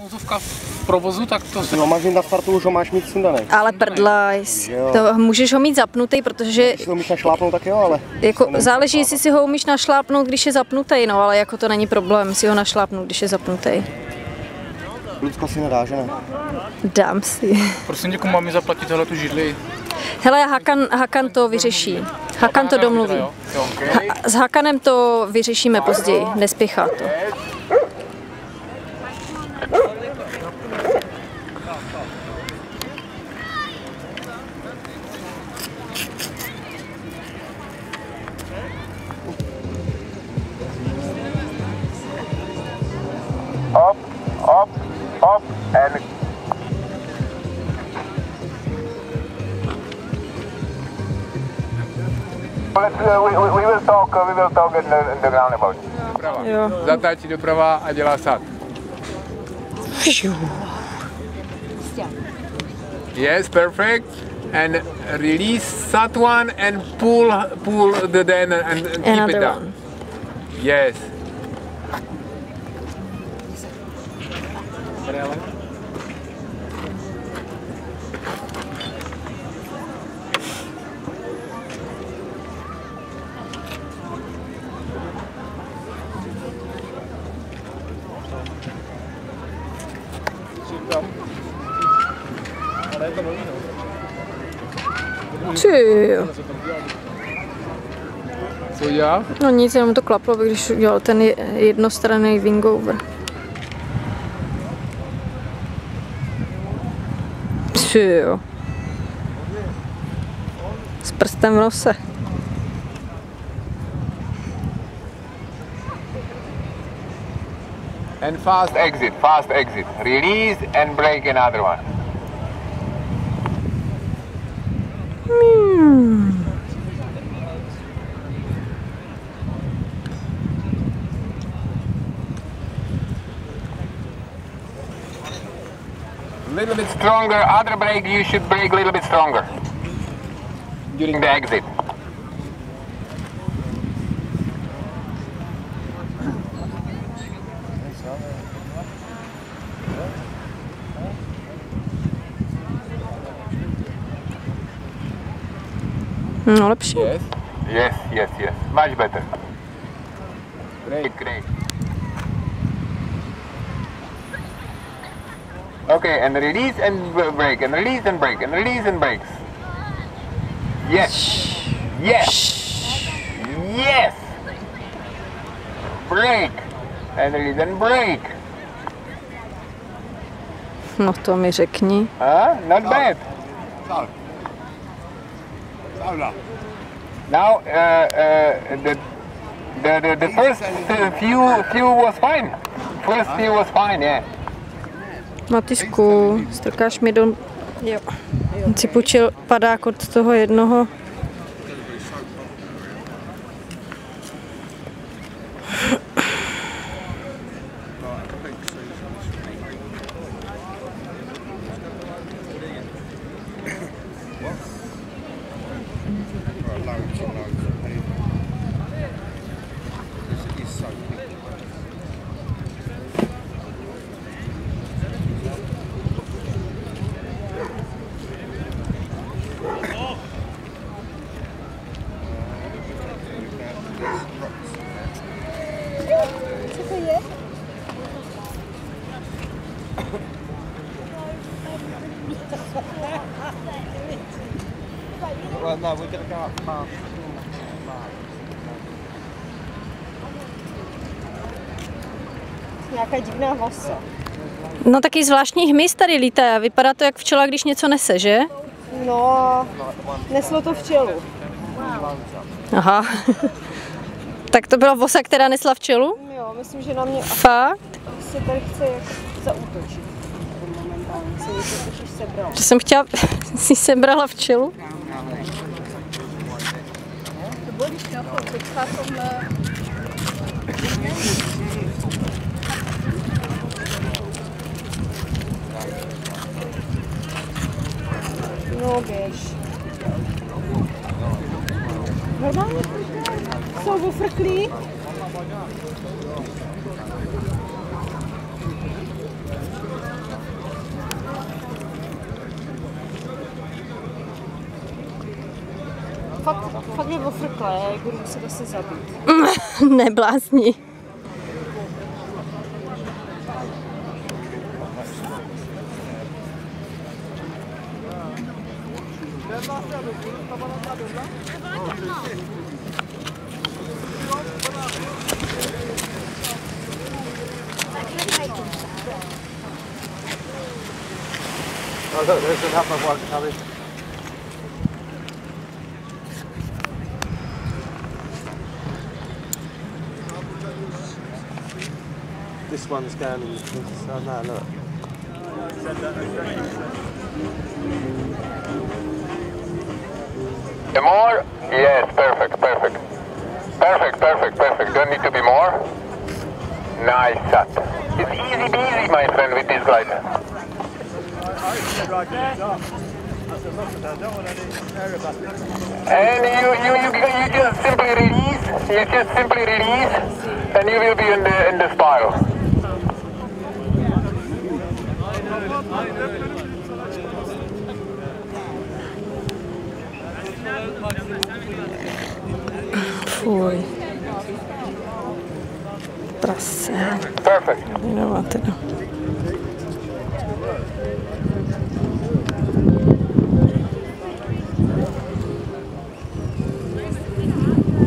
vozovka v provozu, tak to se... No, máš mít na startu, už ho máš mít sundaný. Ale prdlajs. To můžeš ho mít zapnutý, protože... Když si ho umíš našlápnout, tak jo, ale... Jako záleží, jestli si ho umíš našlápnout, když je zapnutý, no, ale jako to není problém si ho našlápnout, když je zapnutý. Lucko si nedá, že ne? Dám si. Prosím tě, komu mám mi zaplatit tu židli? Hele, Hakan to vyřeší. Hakan to domluví. S Hakanem to vyřešíme později, nespěchá to. Up, and we will talk in the roundabout. Jo. Zatáčí doprava a dělá sad. Yes, perfect. And release that one and pull the then and keep it down. Yes. Tyjo. Co udělal? No nic, jenom to klaplo, když udělal ten jednostranný wingover. Tyjo. S prstem v nose. And fast exit. Release and break another one. Little bit stronger, other brake, you should brake a little bit stronger during the exit. No lepší. Yes. Much better. Great. Okay, and release and brake, and release and brake, and release and brakes. Yes. Brake, and release and brake. No to mi řekni. Not bad. Now, the first few was fine. First few was fine, yeah. Matisku, strkáš mi do... Jo. On si půjčil padák od toho jednoho. No, we're gonna go up past. Nějaká divná hosa. No taky zvláštní hmyz tady lítá. Vypadá to jak včela, když něco nese, že? No, neslo to včelu. Aha. Tak to byla vosa, která nesla včelu? Jo, myslím, že na mě Fakt? se tady chce jako zaútočit. Momentálně se něco totiž sebrala. To jsem chtěla, si sebrala včelu? To bylo, když na to teďka tohle... No běž. Normálně jsou ofrklí. fakt mě ofrkla, já budu muset asi zabít. Neblázni. This one's going in this. No, look. More? Yes, perfect. Perfect. Don't need to be more. Nice shot. It's easy peasy, my friend, with this glide. And you just simply release. And you will be in the spiral. Fuj. Prase. Perfect. No, teda.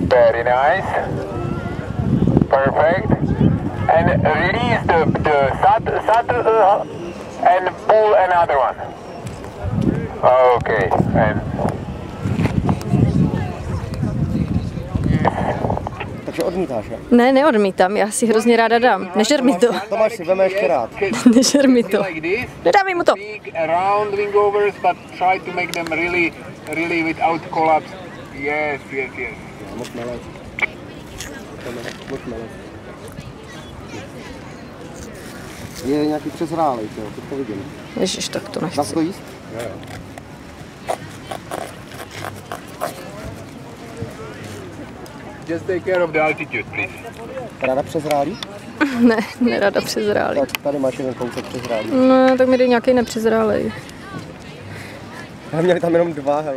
Very nice. Perfect. And release the sat and pull another one. Okay. And Takže odmítáš, jo? Ne, neodmítám, já si hrozně ráda dám. Nežer mi to. Tomáš si veme ještě rád. Nežer mi to. Nedávej mu to. big round wingovers, but try to make them really without collapse. Yes. Moc malé. Moc malé. Je nějaký přezrálej, jo, to vidím. Ježiš, tak to Dá nechci. se to jíst? Just take care of the altitude, please. Ráda přezrálí? Ne, nerada přezrálý. Tak tady máš jeden kousek přezrálí. No, tak mi dej nějaký nepřezrálej. Já měli tam jenom dva, hele,